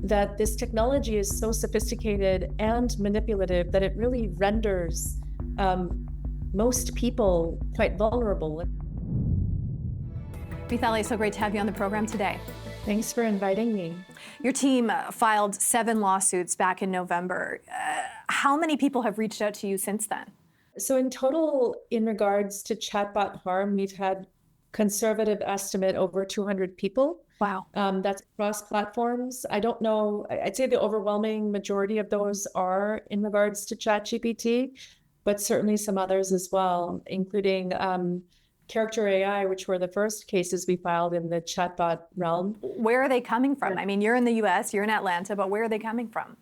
that this technology is so sophisticated and manipulative that it really renders most people quite vulnerable. Mithali, so great to have you on the program today. Thanks for inviting me. Your team filed 7 lawsuits back in November. How many people have reached out to you since then? So in total, in regards to chatbot harm, we've had conservative estimate over 200 people. Wow. That's across platforms. I don't know. I'd say the overwhelming majority of those are in regards to ChatGPT, but certainly some others as well, including Character AI, which were the first cases we filed in the chatbot realm. Where are they coming from? I mean, you're in the US, you're in Atlanta, but where are they coming from?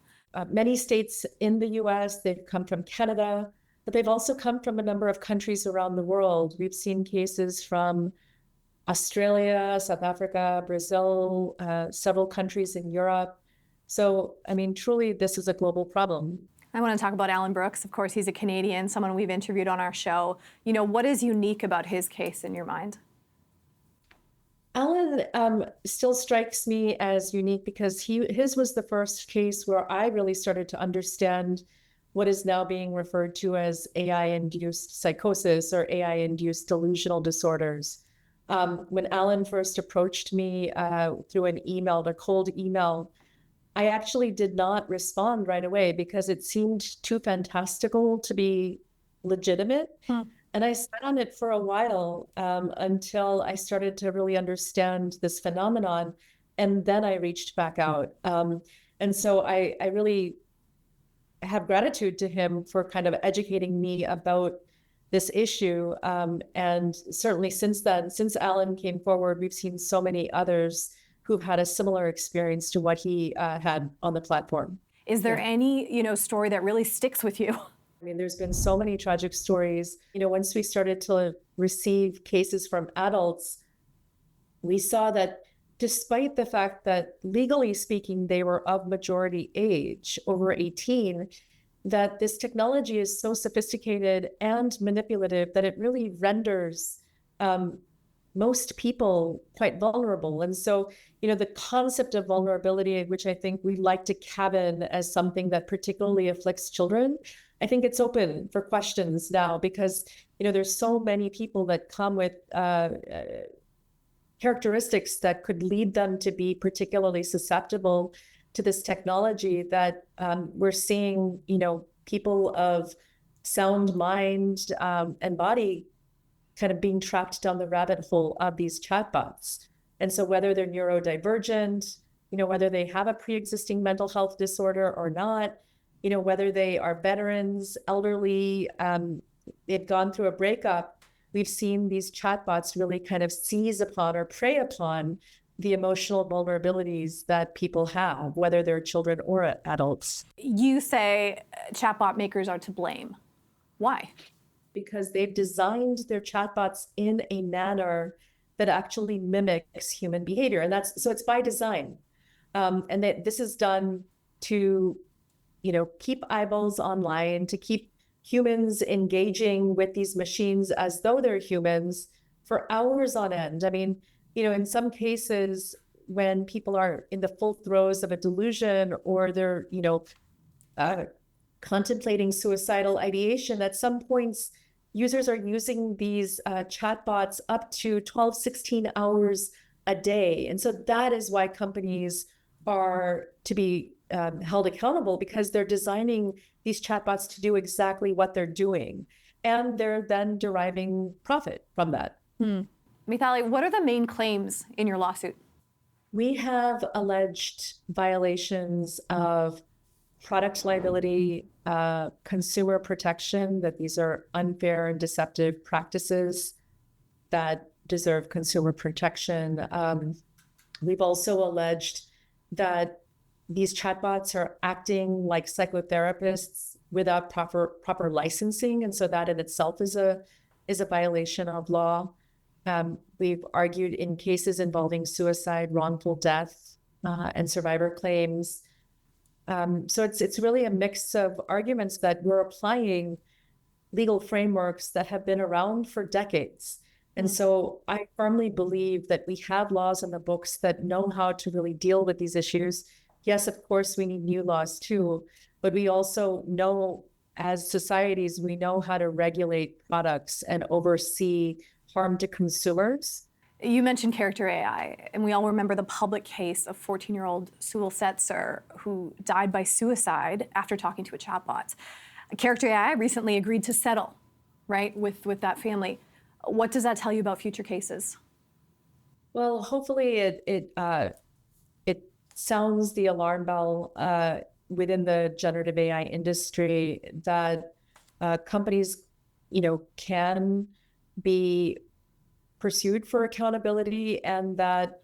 Many states in the US, they've come from Canada, but they've also come from a number of countries around the world. We've seen cases from Australia, South Africa, Brazil, several countries in Europe. So, I mean, truly, this is a global problem. I want to talk about Alan Brooks. Of course, he's a Canadian, someone we've interviewed on our show. You know, what is unique about his case in your mind? Alan still strikes me as unique because his was the first case where I really started to understand what is now being referred to as AI-induced psychosis or AI-induced delusional disorders. When Alan first approached me through an email, a cold email, I actually did not respond right away because it seemed too fantastical to be legitimate. And I sat on it for a while until I started to really understand this phenomenon. And then I reached back out. And so I really have gratitude to him for kind of educating me about this issue. And certainly since then, since Alan came forward, we've seen so many others who've had a similar experience to what he had on the platform. Is there any, story that really sticks with you? I mean, there's been so many tragic stories. Once we started to receive cases from adults, we saw that despite the fact that legally speaking, they were of majority age, over 18, that this technology is so sophisticated and manipulative that it really renders most people quite vulnerable. And so, the concept of vulnerability, which I think we like to cabin as something that particularly afflicts children, I think it's open for questions now because, there's so many people that come with characteristics that could lead them to be particularly susceptible to this technology that we're seeing, people of sound mind and body kind of being trapped down the rabbit hole of these chatbots. And so whether they're neurodivergent, whether they have a pre-existing mental health disorder or not, whether they are veterans, elderly, they've gone through a breakup, we've seen these chatbots really kind of seize upon or prey upon the emotional vulnerabilities that people have, whether they're children or adults. You say chatbot makers are to blame. Why? Because they've designed their chatbots in a manner that actually mimics human behavior. And so it's by design. And this is done to, keep eyeballs online, to keep humans engaging with these machines as though they're humans for hours on end. I mean, in some cases, when people are in the full throes of a delusion or they're, contemplating suicidal ideation, at some points, users are using these chatbots up to 12, 16 hours a day. And so that is why companies are to be held accountable, because they're designing these chatbots to do exactly what they're doing. And they're then deriving profit from that. Mithali, what are the main claims in your lawsuit? We have alleged violations of product liability, consumer protection, that these are unfair and deceptive practices that deserve consumer protection. We've also alleged that these chatbots are acting like psychotherapists without proper licensing, and so that in itself is a violation of law. We've argued in cases involving suicide, wrongful death, and survivor claims. So it's really a mix of arguments that we're applying legal frameworks that have been around for decades. And so I firmly believe that we have laws in the books that know how to really deal with these issues. yes, of course, we need new laws too, but we also know as societies, we know how to regulate products and oversee harm to consumers. You mentioned character AI, and we all remember the public case of 14-year-old Sewell Setzer, who died by suicide after talking to a chatbot. Character AI recently agreed to settle, right, with that family. What does that tell you about future cases? Well, hopefully it sounds the alarm bell within the generative AI industry that companies, can be pursued for accountability, and that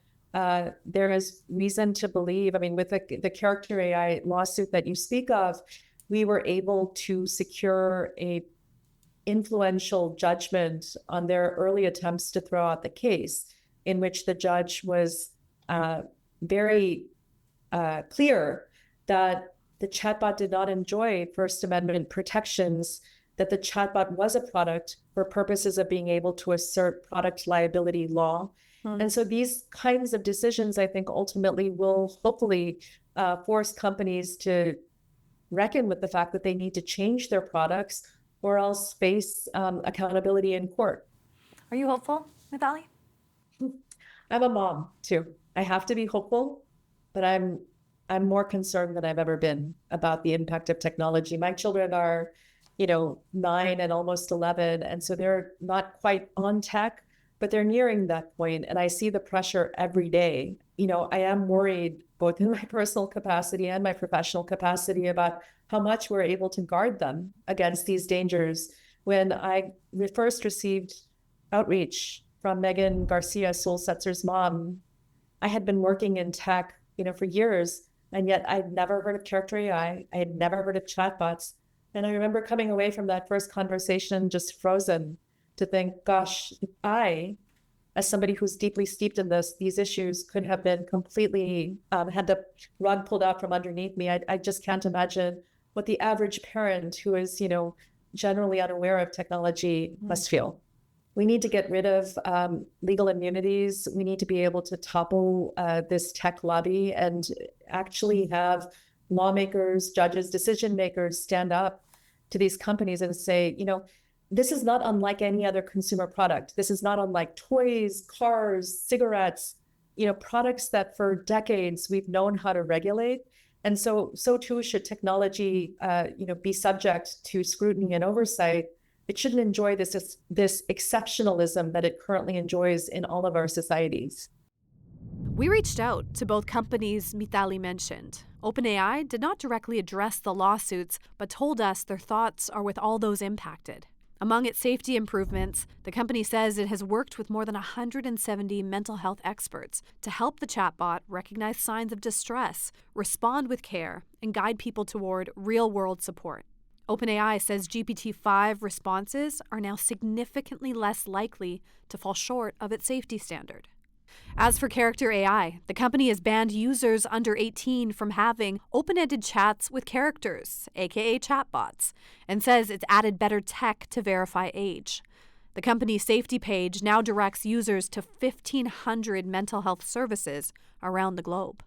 there is reason to believe. I mean, with the character AI lawsuit that you speak of, we were able to secure a influential judgment on their early attempts to throw out the case, in which the judge was very clear that the chatbot did not enjoy First Amendment protections, that the chatbot was a product for purposes of being able to assert product liability law. And so these kinds of decisions, I think, ultimately will hopefully force companies to reckon with the fact that they need to change their products or else face accountability in court. Are you hopeful, Mithali? I'm a mom too. I have to be hopeful, but I'm more concerned than I've ever been about the impact of technology. My children are, 9 and almost 11, and so they're not quite on tech, but they're nearing that point, and I see the pressure every day. I am worried both in my personal capacity and my professional capacity about how much we're able to guard them against these dangers. When I first received outreach from Megan Garcia, Sewell Setzer's mom, I had been working in tech, for years, and yet I'd never heard of character AI. I had never heard of chatbots. And I remember coming away from that first conversation just frozen to think, gosh, I, as somebody who's deeply steeped in these issues, could have been completely, had the rug pulled out from underneath me. I just can't imagine what the average parent who is, generally unaware of technology must feel. We need to get rid of legal immunities. We need to be able to topple this tech lobby and actually have lawmakers, judges, decision makers stand up to these companies and say, this is not unlike any other consumer product. This is not unlike toys, cars, cigarettes, products that for decades we've known how to regulate. And so too should technology, be subject to scrutiny and oversight. It shouldn't enjoy this exceptionalism that it currently enjoys in all of our societies. We reached out to both companies Mithali mentioned. OpenAI did not directly address the lawsuits, but told us their thoughts are with all those impacted. Among its safety improvements, the company says it has worked with more than 170 mental health experts to help the chatbot recognize signs of distress, respond with care, and guide people toward real-world support. OpenAI says GPT-5 responses are now significantly less likely to fall short of its safety standard. As for Character AI, the company has banned users under 18 from having open-ended chats with characters, aka chatbots, and says it's added better tech to verify age. The company's safety page now directs users to 1,500 mental health services around the globe.